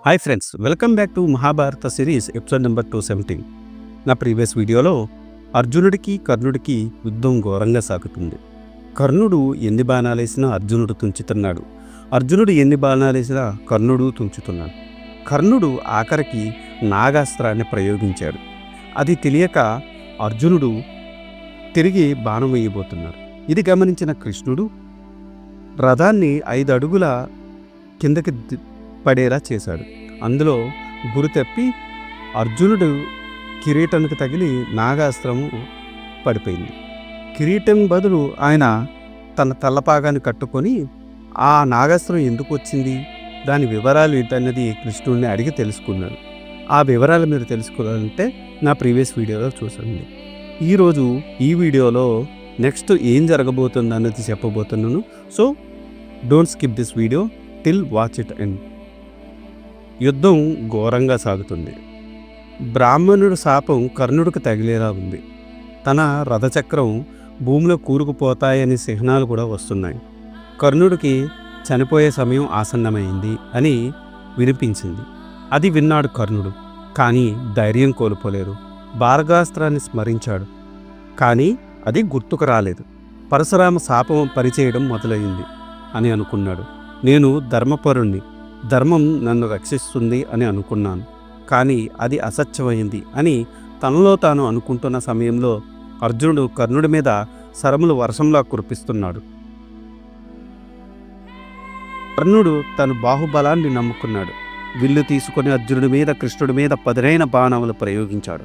Hi friends, welcome back to Mahabharata series episode number 217. నా previous వీడియోలో అర్జునుడికి కర్ణుడికి యుద్ధం ఘోరంగా సాగుతుంది. కర్ణుడు ఎన్ని బాణాలేసినా అర్జునుడు తుంచుతున్నాడు. అర్జునుడు ఎన్ని బాణాలేసినా కర్ణుడు తుంచుతున్నాడు. కర్ణుడు ఆఖరికి నాగాస్త్రాన్ని ప్రయోగించాడు. అది తెలియక అర్జునుడు తిరిగి బాణం వేయబోతున్నాడు. ఇది గమనించిన కృష్ణుడు రథాన్ని 5 అడుగుల కిందకి పడేలా చేశాడు. అందులో గురి తప్పి అర్జునుడు కిరీటానికి తగిలి నాగాస్త్రము పడిపోయింది. కిరీటం బదులు ఆయన తన తల్లపాగాన్ని కట్టుకొని ఆ నాగాస్త్రం ఎందుకు వచ్చింది, దాని వివరాలు ఏంటన్నది కృష్ణుడిని అడిగి తెలుసుకున్నాడు. ఆ వివరాలు మీరు తెలుసుకోవాలంటే నా ప్రీవియస్ వీడియోలో చూసండి. ఈరోజు ఈ వీడియోలో నెక్స్ట్ ఏం జరగబోతుంది అన్నది చెప్పబోతున్నాను. So don't skip this video till watch it end. యుద్ధం ఘోరంగా సాగుతుంది. బ్రాహ్మణుడు శాపం కర్ణుడికి తగిలేలా ఉంది. తన రథచక్రం భూమిలో కూరుకుపోతాయని చిహ్నాలు కూడా వస్తున్నాయి. కర్ణుడికి చనిపోయే సమయం ఆసన్నమైంది అని వినిపించింది. అది విన్నాడు కర్ణుడు. కానీ ధైర్యం కోల్పోలేదు. భార్గాస్త్రాన్ని స్మరించాడు. కానీ అది గుర్తుకు రాలేదు. పరశురామ శాపం పనిచేయడం మొదలైంది అని అనుకున్నాడు. నేను ధర్మపరుణ్ణి, ధర్మం నన్ను రక్షిస్తుంది అని అనుకున్నాను. కానీ అది అసత్యమైంది అని తనలో తాను అనుకుంటున్న సమయంలో అర్జునుడు కర్ణుడి మీద శరములు వర్షంలా కురిపిస్తున్నాడు. కర్ణుడు తన బాహుబలాన్ని నమ్ముకున్నాడు. విల్లు తీసుకుని అర్జునుడి మీద, కృష్ణుడి మీద పదునైన బాణములు ప్రయోగించాడు.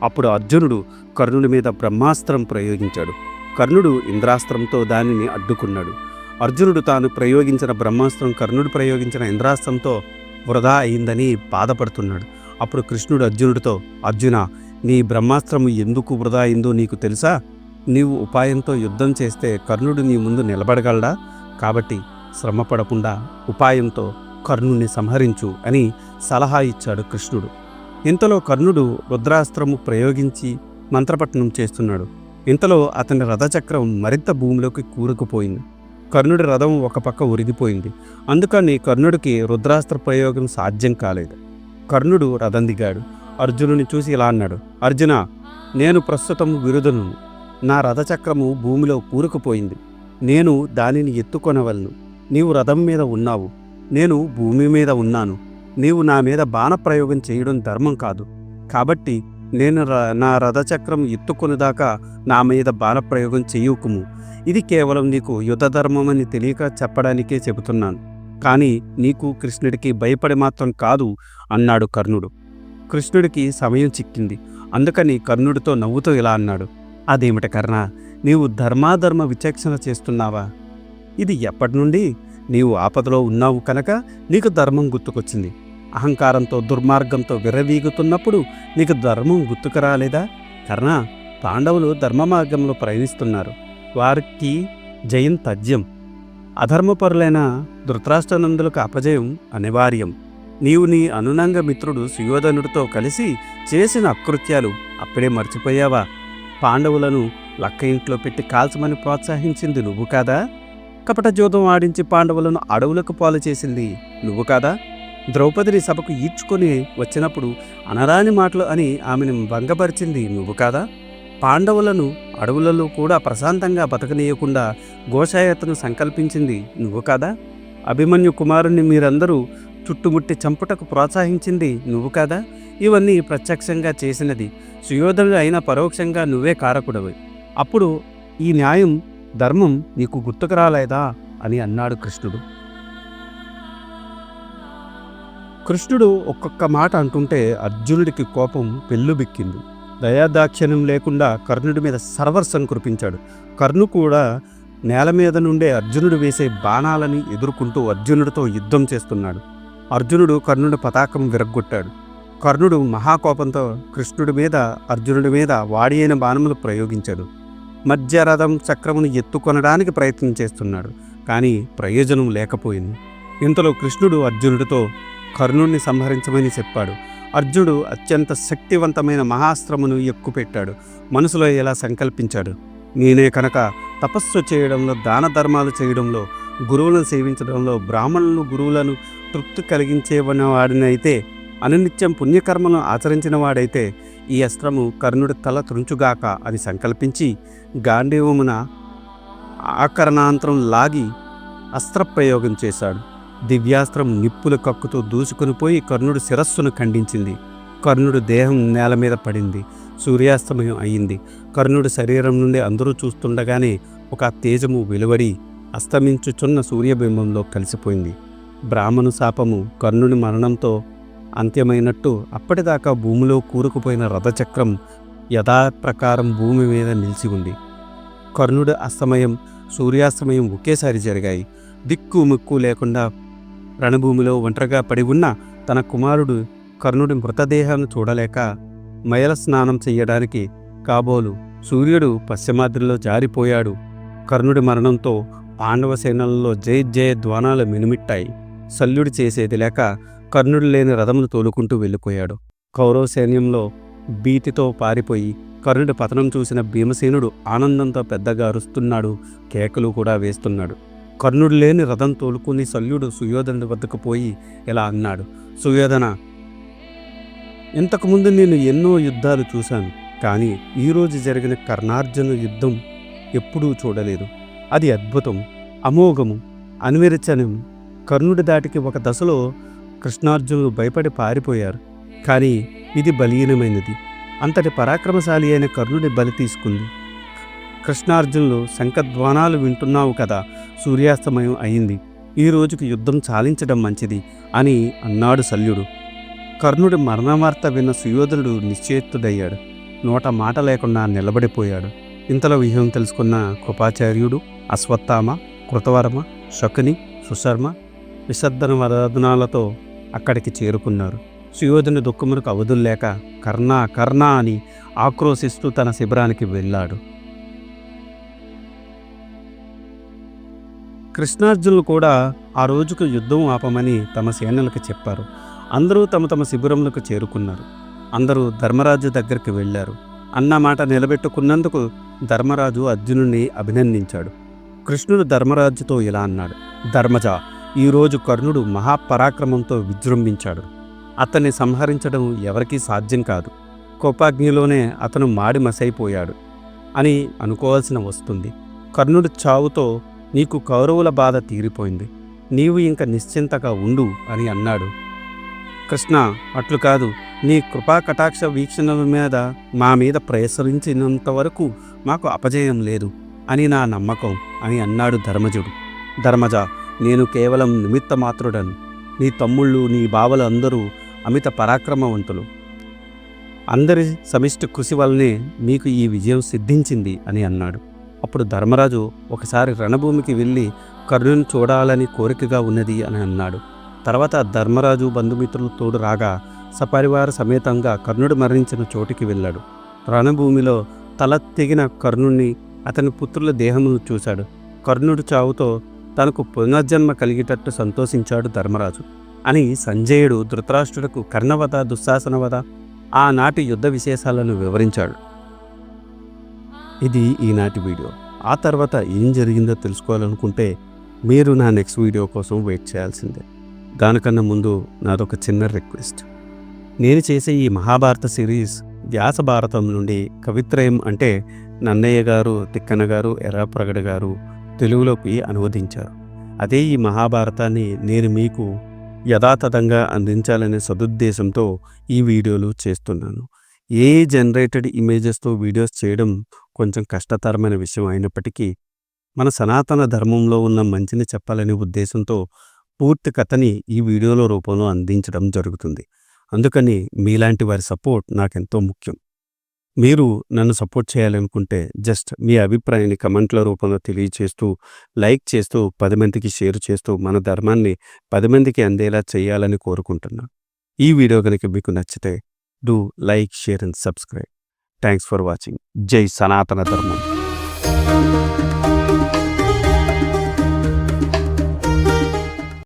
అప్పుడు అర్జునుడు కర్ణుడి మీద బ్రహ్మాస్త్రం ప్రయోగించాడు. కర్ణుడు ఇంద్రాస్త్రంతో దానిని అడ్డుకున్నాడు. అర్జునుడు తాను ప్రయోగించిన బ్రహ్మాస్త్రం కర్ణుడు ప్రయోగించిన ఇంద్రాస్త్రంతో వృధా అయిందని బాధపడుతున్నాడు. అప్పుడు కృష్ణుడు అర్జునుడితో, అర్జున, నీ బ్రహ్మాస్త్రము ఎందుకు వృధా అయిందో నీకు తెలుసా? నీవు ఉపాయంతో యుద్ధం చేస్తే కర్ణుడు నీ ముందు నిలబడగలడా? కాబట్టి శ్రమపడకుండా ఉపాయంతో కర్ణుడిని సంహరించు అని సలహా ఇచ్చాడు కృష్ణుడు. ఇంతలో కర్ణుడు రుద్రాస్త్రము ప్రయోగించి మంత్రపఠనం చేస్తున్నాడు. ఇంతలో అతని రథచక్రం మరింత భూమిలోకి కూరుకుపోయింది. కర్ణుడి రథం ఒక పక్క ఉరిగిపోయింది. అందుకని కర్ణుడికి రుద్రాస్త్ర ప్రయోగం సాధ్యం కాలేదు. కర్ణుడు రథం దిగాడు. అర్జునుని చూసి ఇలా అన్నాడు, అర్జున, నేను ప్రస్తుతం విరుధను. నా రథచక్రము భూమిలో కూరుకుపోయింది. నేను దానిని ఎత్తుకొనవలను. నీవు రథం మీద ఉన్నావు, నేను భూమి మీద ఉన్నాను. నీవు నా మీద బాణప్రయోగం చేయడం ధర్మం కాదు. కాబట్టి నేను నా రథచక్రం ఎత్తుకొనిదాకా నా మీద బాణప్రయోగం చెయ్యకుము. ఇది కేవలం నీకు యుద్ధ ధర్మం అని తెలియక చెప్పడానికే చెబుతున్నాను. కానీ నీకు కృష్ణుడికి భయపడి మాత్రం కాదు అన్నాడు కర్ణుడు. కృష్ణుడికి సమయం చిక్కింది. అందుకని కర్ణుడితో నవ్వుతూ ఇలా అన్నాడు, అదేమిటి కర్ణ, నీవు ధర్మాధర్మ విచక్షణ చేస్తున్నావా? ఇది ఎప్పటి నుండి? నీవు ఆపదలో ఉన్నావు కనుక నీకు ధర్మం గుర్తుకొచ్చింది. అహంకారంతో దుర్మార్గంతో విర్రవీగుతున్నప్పుడు నీకు ధర్మం గుర్తుకు రాలేదా? కర్ణ, పాండవులు ధర్మ మార్గంలో ప్రయాణిస్తున్నారు. వారికి జయం తథ్యం. అధర్మపరులైన ధృతరాష్ట్రనందులకు అపజయం అనివార్యం. నీవు నీ అనునంగ మిత్రుడు సుయోధనుడితో కలిసి చేసిన అకృత్యాలు అప్పుడే మర్చిపోయావా? పాండవులను లక్క ఇంట్లో పెట్టి కాల్చమని ప్రోత్సహించింది నువ్వు కాదా? కపట జోదం ఆడించి పాండవులను అడవులకు పాలు చేసింది నువ్వు కాదా? ద్రౌపదిని సభకు ఈడ్చుకొని వచ్చినప్పుడు అనరాని మాటలు అని ఆమెను భంగపరిచింది నువ్వు కాదా? పాండవులను అడవులలో కూడా ప్రశాంతంగా బతకనీయకుండా ఘోషయాత్రను సంకల్పించింది నువ్వు కాదా? అభిమన్యు కుమారుణ్ణి మీరందరూ చుట్టుముట్టి చంపుటకు ప్రోత్సహించింది నువ్వు కాదా? ఇవన్నీ ప్రత్యక్షంగా చేసినది సుయోధనుడు అయినా పరోక్షంగా నువ్వే కారకుడవి. అప్పుడు ఈ న్యాయం, ధర్మం నీకు గుర్తుకు రాలేదా అని అన్నాడు కృష్ణుడు. కృష్ణుడు ఒక్కొక్క మాట అంటుంటే అర్జునుడికి కోపం పెళ్ళుబిక్కింది. దయాదాక్షిణ్యం లేకుండా కర్ణుడి మీద సర్వర్సం కురిపించాడు. కర్ణుడు కూడా నేల మీద నుండే అర్జునుడు వేసే బాణాలని ఎదుర్కొంటూ అర్జునుడితో యుద్ధం చేస్తున్నాడు. అర్జునుడు కర్ణుడి పతాకం విరగ్గొట్టాడు. కర్ణుడు మహాకోపంతో కృష్ణుడి మీద, అర్జునుడి మీద వాడి అయిన బాణములు ప్రయోగించాడు. మధ్యరథం చక్రమును ఎత్తుకొనడానికి ప్రయత్నం చేస్తున్నాడు. కానీ ప్రయోజనం లేకపోయింది. ఇంతలో కృష్ణుడు అర్జునుడితో కర్ణుడిని సంహరించమని చెప్పాడు. అర్జునుడు అత్యంత శక్తివంతమైన మహాస్త్రమును ఎక్కుపెట్టాడు. మనసులో ఎలా సంకల్పించాడు, నేనే కనుక తపస్సు చేయడంలో, దాన ధర్మాలు చేయడంలో గురువులను సేవించడంలో బ్రాహ్మణులను గురువులను తృప్తి కలిగించేవన వాడినైతే అనునిత్యం పుణ్యకర్మలను ఆచరించిన వాడైతే ఈ అస్త్రము కర్ణుడి తల త్రుంచుగాక అని సంకల్పించి గాంధీవమున ఆకరణాంతరం లాగి అస్త్రప్రయోగం చేశాడు. దివ్యాస్త్రం నిప్పుల కక్కుతో దూసుకుని పోయి కర్ణుడి శిరస్సును ఖండించింది. కర్ణుడి దేహం నేల మీద పడింది. సూర్యాస్తమయం అయింది. కర్ణుడి శరీరం నుండి అందరూ చూస్తుండగానే ఒక తేజము వెలువడి అస్తమించుచున్న సూర్యబింబంలో కలిసిపోయింది. బ్రాహ్మణు శాపము కర్ణుడి మరణంతో అంత్యమైనట్టు అప్పటిదాకా భూమిలో కూరుకుపోయిన రథచక్రం యథాప్రకారం భూమి మీద నిలిచి ఉంది. కర్ణుడి అస్తమయం సూర్యాస్తమయం ఒకేసారి జరిగాయి. దిక్కు ముక్కు లేకుండా రణభూమిలో ఒంటరిగా పడి ఉన్న తన కుమారుడు కర్ణుడి మృతదేహాన్ని చూడలేక మయల స్నానం చెయ్యడానికి కాబోలు సూర్యుడు పశ్చిమాద్రిలో జారిపోయాడు. కర్ణుడి మరణంతో పాండవ సేనలలో జయ జయ ధ్వానాలు మినుమిట్టాయి. శల్యుడు చేసేది లేక కర్ణుడు లేని రథములు తోలుకుంటూ వెళ్ళిపోయాడు. కౌరవ సైన్యంలో భీతితో పారిపోయి కర్ణుడి పతనం చూసిన భీమసేనుడు ఆనందంతో పెద్దగా అరుస్తున్నాడు, కేకలు కూడా వేస్తున్నాడు. కర్ణుడు లేని రథం తోలుకుని శల్యుడు సుయోధనుడి వద్దకు పోయి ఇలా అన్నాడు: సుయోధన, ఇంతకుముందు నేను ఎన్నో యుద్ధాలు చూశాను, కానీ ఈరోజు జరిగిన కర్ణార్జున యుద్ధం ఎప్పుడూ చూడలేదు. అది అద్భుతం, అమోఘము, అనిర్వచనం. కర్ణుడి దాటికి ఒక దశలో కృష్ణార్జునులు భయపడి పారిపోయారు, కానీ ఇది బలీనమైనది. అంతటి పరాక్రమశాలి అయిన కర్ణుడి బలి తీసుకుంది. కృష్ణార్జునులు శంఖధ్వానాలు వింటున్నావు కదా, సూర్యాస్తమయం అయింది, ఈ రోజుకి యుద్ధం చాలించడం మంచిది అని అన్నాడు శల్యుడు. కర్ణుడి మరణవార్త విన్న సుయోధనుడు నిశ్చేతుడయ్యాడు. నోట మాట లేకుండా నిలబడిపోయాడు. ఇంతలో విషయం తెలుసుకున్న కృపాచార్యుడు, అశ్వత్థామ, కృతవర్మ, శకుని, సుశర్మ విసర్జన వదనాలతో అక్కడికి చేరుకున్నారు. సుయోధనుడి దుఃఖమునకు అవధుల్లేక కర్ణ కర్ణ అని ఆక్రోశిస్తూ తన శిబిరానికి వెళ్ళాడు. కృష్ణార్జునులు కూడా ఆ రోజుకు యుద్ధం ఆపమని తమ సేనలకు చెప్పారు. అందరూ తమ తమ శిబిరములకు చేరుకున్నారు. అందరూ ధర్మరాజు దగ్గరికి వెళ్ళారు. అన్న మాట నిలబెట్టుకున్నందుకు ధర్మరాజు అర్జునుడిని అభినందించాడు. కృష్ణుడు ధర్మరాజుతో ఇలా అన్నాడు: ధర్మజ, ఈరోజు కర్ణుడు మహాపరాక్రమంతో విజృంభించాడు. అతన్ని సంహరించడం ఎవరికీ సాధ్యం కాదు. కోపాగ్నిలోనే అతను మాడి మసైపోయాడు అని అనుకోవాల్సిన వస్తుంది. కర్ణుడి చావుతో నీకు కౌరవుల బాధ తీరిపోయింది. నీవు ఇంక నిశ్చింతగా ఉండు అని అన్నాడు. కృష్ణ, అట్లు కాదు, నీ కృపా కటాక్ష వీక్షణల మీద మా మీద ప్రసరించినంత వరకు మాకు అపజయం లేదు అని నా నమ్మకం అని అన్నాడు ధర్మజుడు. ధర్మజ, నేను కేవలం నిమిత్త మాత్రుడను. నీ తమ్ముళ్ళు, నీ బావలు అందరూ అమిత పరాక్రమవంతులు. అందరి సమిష్టి కృషి వల్లనే మీకు ఈ విజయం సిద్ధించింది అని అన్నాడు. అప్పుడు ధర్మరాజు ఒకసారి రణభూమికి వెళ్ళి కర్ణుని చూడాలని కోరికగా ఉన్నది అని అన్నాడు. తర్వాత ధర్మరాజు బంధుమిత్రులు తోడు రాగా సపరివార సమేతంగా కర్ణుడు మరణించిన చోటికి వెళ్ళాడు. రణభూమిలో తల తెగిన కర్ణుణ్ణి, అతని పుత్రుల దేహమును చూశాడు. కర్ణుడి చావుతో తనకు పునర్జన్మ కలిగేటట్టు సంతోషించాడు ధర్మరాజు అని సంజయుడు ధృతరాష్ట్రుడికి కర్ణవధ, దుశ్శాసనవధ, ఆనాటి యుద్ధ విశేషాలను వివరించాడు. ఇది ఈనాటి వీడియో. ఆ తర్వాత ఏం జరిగిందో తెలుసుకోవాలనుకుంటే మీరు నా నెక్స్ట్ వీడియో కోసం వెయిట్ చేయాల్సిందే. దానికన్నా ముందు నాదొక చిన్న రిక్వెస్ట్. నేను చేసే ఈ మహాభారత సిరీస్ వ్యాస భారతం నుండి కవిత్రయం అంటే నన్నయ్య గారు, తిక్కన గారు, ఎర్రాప్రగడ గారు తెలుగులోకి అనువదించారు. అదే ఈ మహాభారతాన్ని నేను మీకు యథాతథంగా అందించాలనే సదుద్దేశంతో ఈ వీడియోలు చేస్తున్నాను. ఏ జనరేటెడ్ ఇమేజెస్తో వీడియోస్ చేయడం కొంచెం కష్టతరమైన విషయం అయినప్పటికీ మన సనాతన ధర్మంలో ఉన్న మంచిని చెప్పాలనే ఉద్దేశంతో పూర్తి కథని ఈ వీడియోలో రూపంలో అందించడం జరుగుతుంది. అందుకని మీలాంటి వారి సపోర్ట్ నాకెంతో ముఖ్యం. మీరు నన్ను సపోర్ట్ చేయాలనుకుంటే జస్ట్ మీ అభిప్రాయాన్ని కమెంట్ల రూపంలో తెలియచేస్తూ, లైక్ చేస్తూ, 10 మందికి షేర్ చేస్తూ మన ధర్మాన్ని 10 మందికి అందేలా చేయాలని కోరుకుంటున్నాను. ఈ వీడియో కనుక మీకు నచ్చితే do like, share and subscribe. Thanks for watching. జై సనాతన ధర్మం.